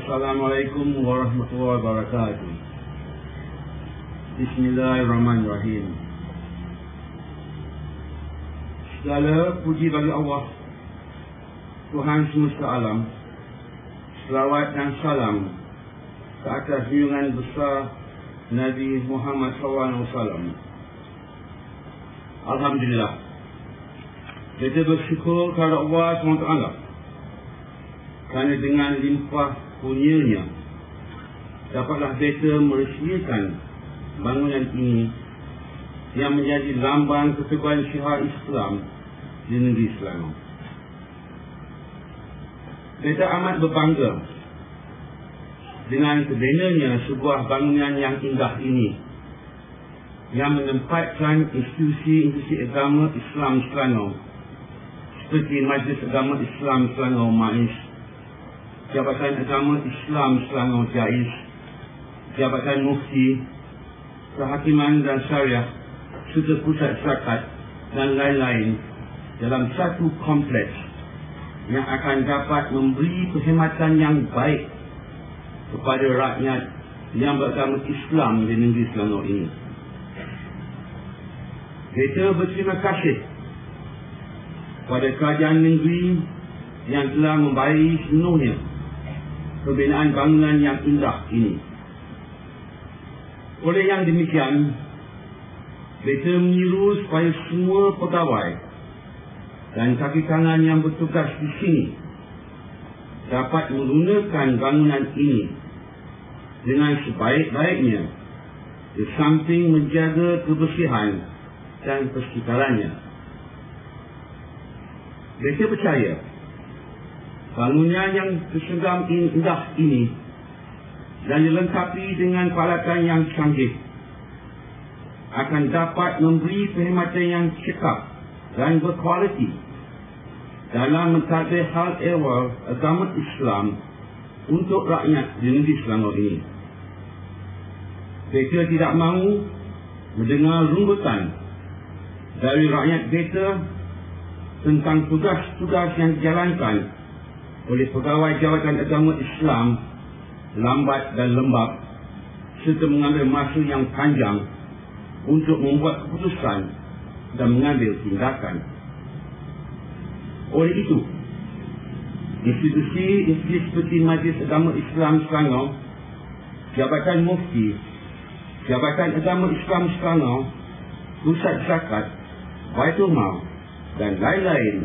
Assalamualaikum warahmatullahi wabarakatuh. Bismillahirrahmanirrahim. Segala puji bagi Allah, Tuhan semesta alam. Selawat dan salam ke atas junjungan besar Nabi Muhammad SAW. Alhamdulillah, kita bersyukur kepada Allah SWT kerana dengan limpah kurnianya dapatlah kita meresmikan bangunan ini yang menjadi lambang keteguhan syiar Islam di negeri Selangor. Kita amat berbangga dengan terbinanya sebuah bangunan yang indah ini yang menempatkan institusi agama Islam Selangor seperti Majlis Agama Islam Selangor MAIS, Jabatan Agama Islam Selangor JAIS, Jabatan Mufti, Kehakiman dan Syariah, serta Pusat Zakat dan lain-lain dalam satu kompleks yang akan dapat memberi perkhidmatan yang baik kepada rakyat yang beragama Islam di negeri Selangor ini. Kita berterima kasih kepada kerajaan negeri yang telah membayari sepenuhnya pembinaan bangunan yang indah ini. Oleh yang demikian, kita menyeru supaya semua pegawai dan kaki tangan yang bertugas di sini dapat menggunakan bangunan ini dengan sebaik-baiknya, di samping menjaga kebersihan dan persekitarannya. Kita percaya bangunan yang terseram indah ini dan dilengkapi dengan peralatan yang canggih akan dapat memberi perkhidmatan yang cekap dan berkualiti dalam mentadbir hal ehwal agama Islam untuk rakyat di negeri Selangor ini. Kita tidak mahu mendengar rumbutan dari rakyat kita tentang tugas-tugas yang dijalankan oleh pegawai Jabatan Agama Islam lambat dan lembab serta mengambil masa yang panjang untuk membuat keputusan dan mengambil tindakan. Oleh itu, institusi seperti Majlis Agama Islam Selangor, Jabatan Mufti, Jabatan Agama Islam Selangor, Pusat Zakat, Baitul Mal dan lain-lain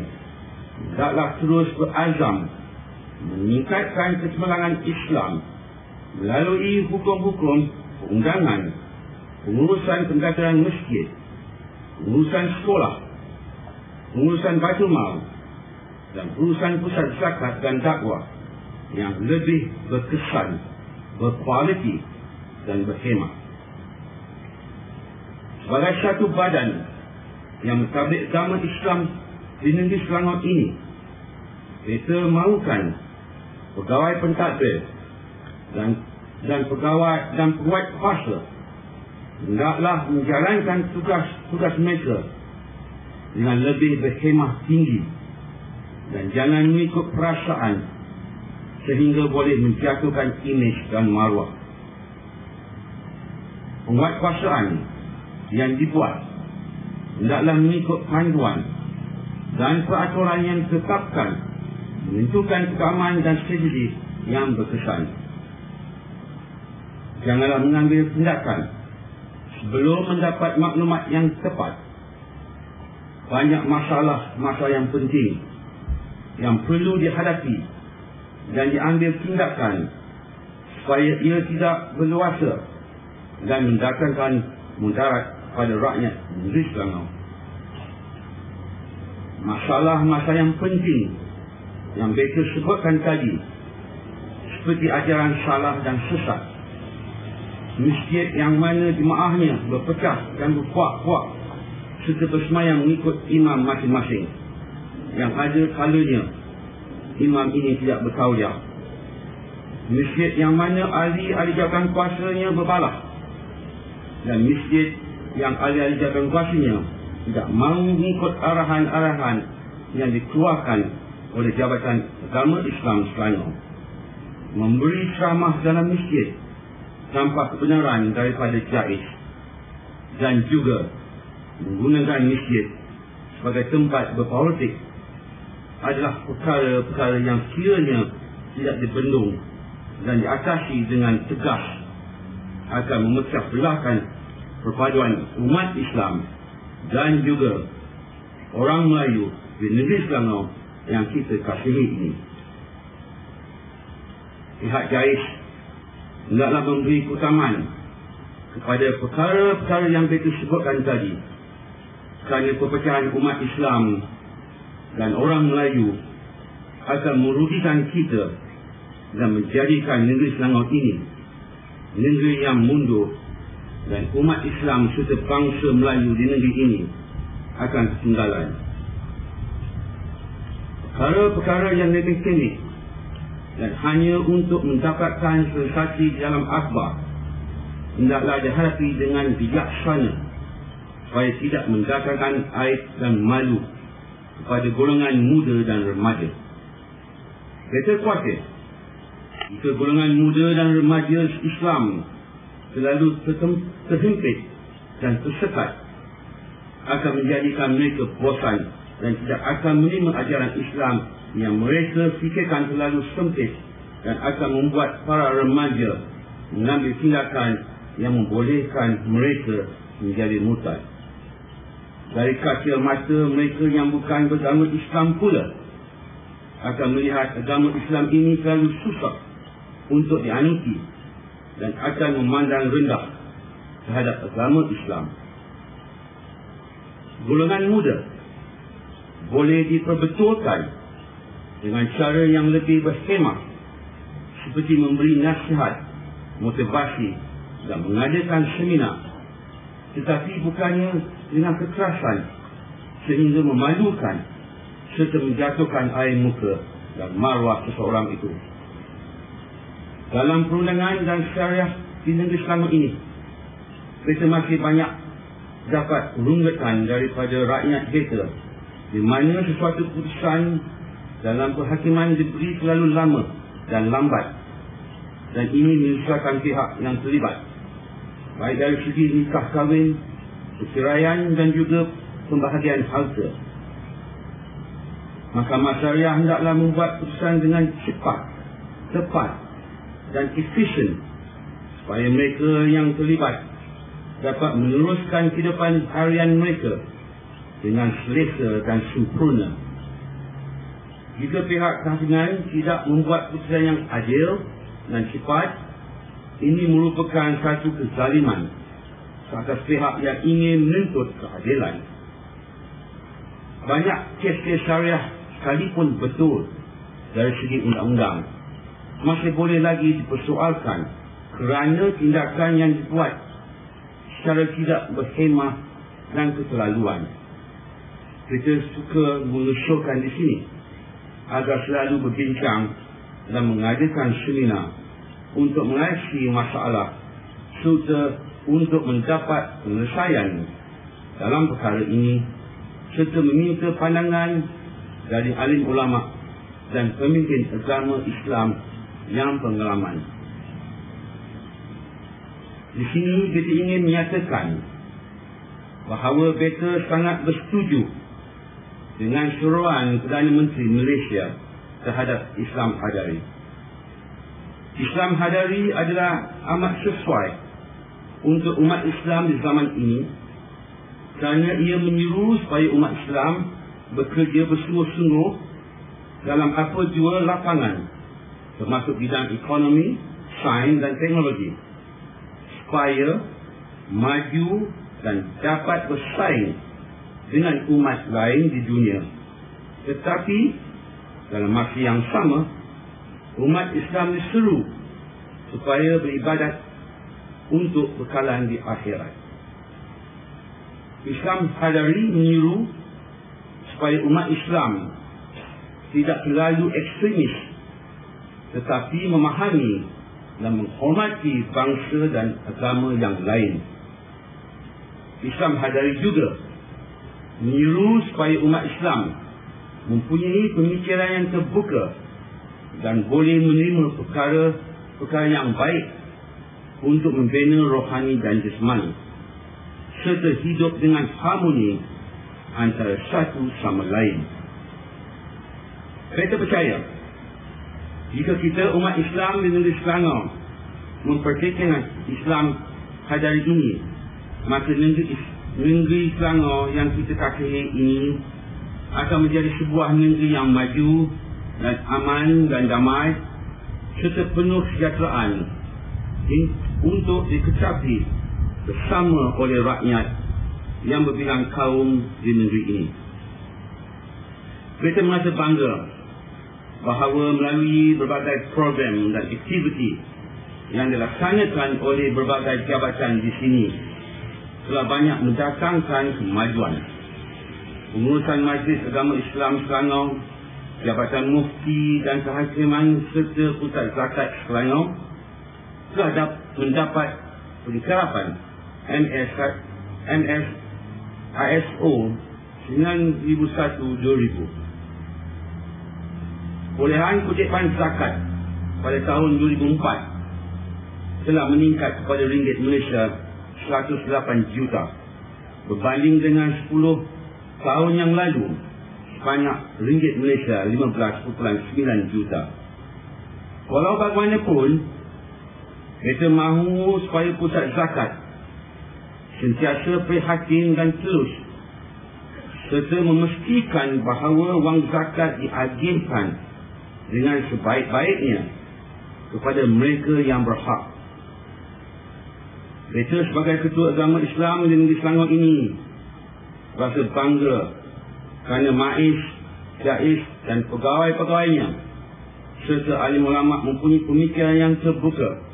hendaklah terus berazam meningkatkan keseimbangan Islam melalui hukum-hukum perundangan, pengurusan pendapatan masjid, pengurusan sekolah, pengurusan Baitul Mal dan pengurusan pusat zakat dan dakwah yang lebih berkesan, berkualiti dan berkhidmat. Sebagai satu badan yang mentadbir agama Islam di negeri Selangor ini, kita mahukan pegawai pentadbir dan pegawai dan penguat kuasa hendaklah menjalankan tugas mereka dengan lebih berkhidmat tinggi dan jangan mengikut perasaan sehingga boleh menjatuhkan imej dan maruah. Penguatkuasaan yang dibuat hendaklah mengikut panduan dan peraturan yang ditetapkan menentukan keamanan dan strategi yang berkesan. Janganlah mengambil tindakan sebelum mendapat maklumat yang tepat. Banyak masalah yang penting yang perlu dihadapi dan diambil tindakan supaya ia tidak berluasa dan mendatangkan mudarat pada rakyat negeri Selangor. Masalah yang penting yang mereka sebutkan tadi seperti ajaran salah dan sesat, masjid yang mana jemaahnya berpecah dan berpuak-puak serta bersemayam mengikut imam masing-masing, yang ada kalanya imam ini tidak bertauliah, masjid yang mana ahli-ahli jabatan kuasanya berbalah, dan masjid yang ahli-ahli jabatan kuasanya tidak mahu mengikut arahan-arahan yang dikeluarkan oleh Jabatan Agama Islam Selangor. memberi ceramah dalam masjid tanpa kebenaran daripada jais, dan juga menggunakan masjid sebagai tempat berpolitik adalah perkara-perkara yang kiranya tidak dibendung dan diatasi dengan tegas akan memecah belahkan perpaduan umat Islam dan juga orang Melayu di negeri Selangor yang kita kasihi ini. Pihak jais hendaklah memberi keutamaan kepada perkara-perkara yang kita sebutkan tadi, kerana perpecahan umat Islam dan orang Melayu akan merugikan kita dan menjadikan negeri Selangor ini negeri yang mundur, dan umat Islam serta bangsa Melayu di negeri ini akan ketinggalan. Perkara-perkara yang lebih teknik dan hanya untuk mendapatkan sensasi dalam akhbar hendaklah dihadapi dengan bijaksana supaya tidak mendatangkan aib dan malu kepada golongan muda dan remaja. Kita khawatir jika golongan muda dan remaja Islam selalu terhimpit dan tersekat, akan menjadikan mereka bosan dan tidak akan menerima ajaran Islam yang mereka fikirkan terlalu sempit, dan akan membuat para remaja mengambil tindakan yang membolehkan mereka menjadi murtad. Dari kaca mata mereka yang bukan beragama Islam pula akan melihat agama Islam ini terlalu susah untuk dianuti dan akan memandang rendah terhadap agama Islam. Golongan muda boleh diperbetulkan dengan cara yang lebih berhemah, seperti memberi nasihat, motivasi dan mengadakan seminar, tetapi bukannya dengan kekerasan sehingga memalukan serta menjatuhkan air muka dan maruah seseorang itu. Dalam perundangan dan syariah di negeri Selangor ini, kita masih banyak dapat rungkatan daripada rakyat kita, di mana sesuatu keputusan dalam perhakiman diberi terlalu lama dan lambat, dan ini menyusahkan pihak yang terlibat, baik dari segi nikah kahwin, perceraian dan juga pembahagian harta. Mahkamah Syariah hendaklah membuat keputusan dengan cepat, tepat dan efisien supaya mereka yang terlibat dapat meneruskan kehidupan harian mereka dengan selesa dan sempurna. Jika pihak kehakiman tidak membuat keputusan yang adil dan cepat, ini merupakan satu kezaliman atas pihak yang ingin menuntut keadilan. Banyak kes-kes syariah sekalipun betul dari segi undang-undang masih boleh lagi dipersoalkan kerana tindakan yang dibuat secara tidak berhemah dan keterlaluan. Kita suka mengesyorkan di sini agar selalu berbincang dan mengadakan seminar untuk mengatasi masalah serta untuk mendapat penyelesaian dalam perkara ini, serta meminta pandangan dari alim ulama dan pemimpin agama Islam yang pengalaman. Di sini kita ingin menyatakan bahawa kita sangat bersetuju dengan seruan Perdana Menteri Malaysia terhadap Islam Hadari. Islam Hadari adalah amat sesuai untuk umat Islam di zaman ini, kerana ia menyeru supaya umat Islam bekerja bersungguh-sungguh dalam apa jua lapangan, termasuk bidang ekonomi, sains dan teknologi, supaya maju dan dapat bersaing dengan umat lain di dunia. Tetapi dalam masa yang sama, umat Islam diseru supaya beribadat untuk bekalan di akhirat. Islam Hadari menyeru supaya umat Islam tidak terlalu ekstremis, tetapi memahami dan menghormati bangsa dan agama yang lain. Islam Hadari juga menyeru supaya umat Islam mempunyai pemikiran yang terbuka dan boleh menerima perkara yang baik untuk membina rohani dan jasmani, serta hidup dengan harmoni antara satu sama lain. Kita percaya, jika kita umat Islam di negeri Selangor mempertahankan Islam pada hari ini, maka negeri Selangor yang kita kasihi ini akan menjadi sebuah negeri yang maju dan aman dan damai serta penuh kesejahteraan untuk dikecapi bersama oleh rakyat yang berbilang kaum di negeri ini. Kita merasa bangga bahawa melalui berbagai program dan aktiviti yang dilaksanakan oleh berbagai jabatan di sini telah banyak mendatangkan kemajuan. Pengurusan Majlis Agama Islam Selangor, Jabatan Mufti dan Kehakiman serta Pusat Zakat Selangor telah mendapat penyekarapan ISO 9001-2000. Perolehan kutipan zakat pada tahun 2004 telah meningkat kepada ringgit Malaysia 108 juta berbanding dengan 10 tahun yang lalu sebanyak ringgit Malaysia 15.9 juta. Walau bagaimanapun, kita mahu supaya pusat zakat sentiasa prihatin dan telus serta memastikan bahawa wang zakat diagihkan dengan sebaik-baiknya kepada mereka yang berhak. Kita sebagai Ketua Agama Islam di negeri Selangor ini rasa bangga kerana MAIS, JAIS dan pegawai-pegawainya serta alim ulama mempunyai pemikiran yang terbuka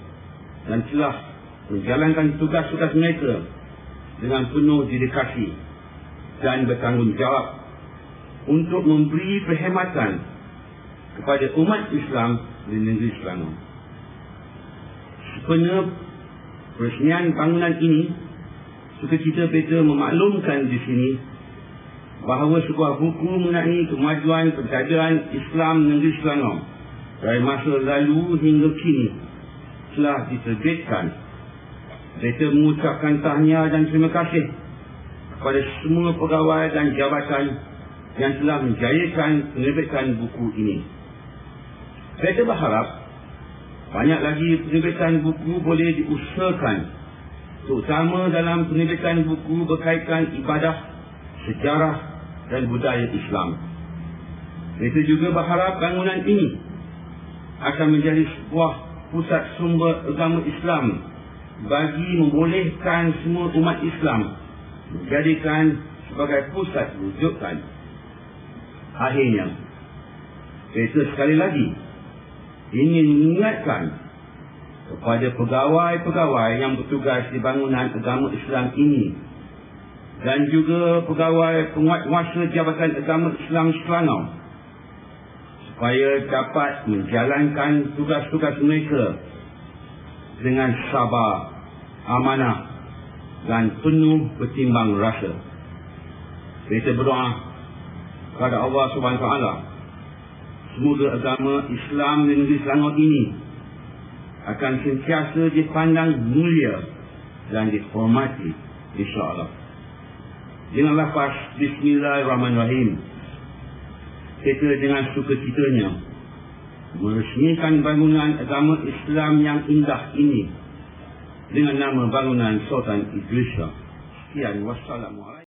dan telah menjalankan tugas-tugas mereka dengan penuh dedikasi dan bertanggungjawab untuk memberi perkhidmatan kepada umat Islam di negeri Selangor. Sempena peresmian bangunan ini, sukacita kita memaklumkan di sini bahawa sebuah buku mengenai kemajuan perjalanan Islam negeri Selangor dari masa lalu hingga kini telah diterbitkan. Kita mengucapkan tahniah dan terima kasih kepada semua pegawai dan jabatan yang telah menjayakan penerbitan buku ini. Kita berharap banyak lagi penerbitan buku boleh diusahakan, terutama dalam penerbitan buku berkaitan ibadah, sejarah dan budaya Islam. Kita juga berharap bangunan ini akan menjadi sebuah pusat sumber agama Islam bagi membolehkan semua umat Islam menjadikan sebagai pusat rujukan. Akhirnya, kita sekali lagi ingin mengingatkan kepada pegawai-pegawai yang bertugas di bangunan agama Islam ini dan juga pegawai penguatkuasa Jabatan Agama Islam Selangor supaya dapat menjalankan tugas-tugas mereka dengan sabar, amanah dan penuh bertimbang rasa. Kita berdoa kepada Allah Subhanahu Wa Taala, semoga agama Islam di negeri Selangor ini akan sentiasa dipandang mulia dan dihormati, insya-Allah. Dengan lafaz Bismillahirrahmanirrahim, kita dengan sukacitanya meresmikan bangunan agama Islam yang indah ini dengan nama bangunan Sultan Idris Shah. Sekian, wassalamualaikum.